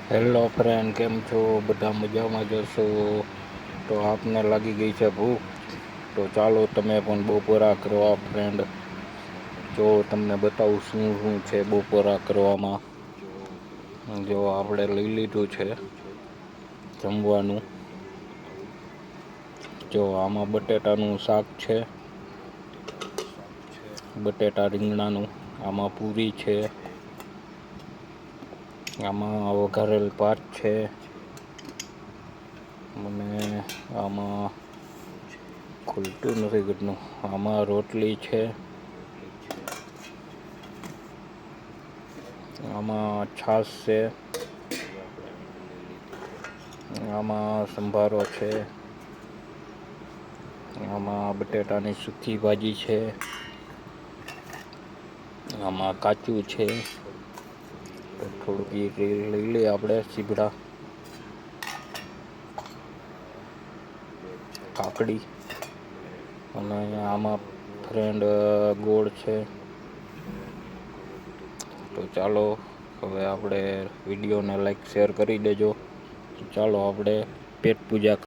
Hello friend, કેમ છો? બધા મજામાં જશો? તો આપને લાગી ગઈ છે ભૂખ, તો ચાલો તમે પણ બપોરા કરવા ફ્રેન્ડ. જો તમને બતાવું શું શું છે બપોરા કરવામાં. જો આપણે લઈ લીધું છે જમવાનું. જો આમાં બટેટાનું શાક છે, બટેટા રીંગણાનું. આમાં પૂરી છે, આમાં વઘારેલ ભાત છે, અને આમાં ખુલતું નથી ઘરનું. આમાં રોટલી છે, આમાં છાશ છે, આમાં સંભારો છે, આમાં બટેટાની સૂકી ભાજી છે, આમાં કાચું છે. તો થોડુંક એ લઈ લઈએ આપણે સીભડા, કાકડી, અને આમાં ફ્રેન્ડ ગોળ છે. તો ચાલો હવે આપણે વિડીયોને લાઈક શેર કરી દેજો. ચાલો આપણે પેટ પૂજા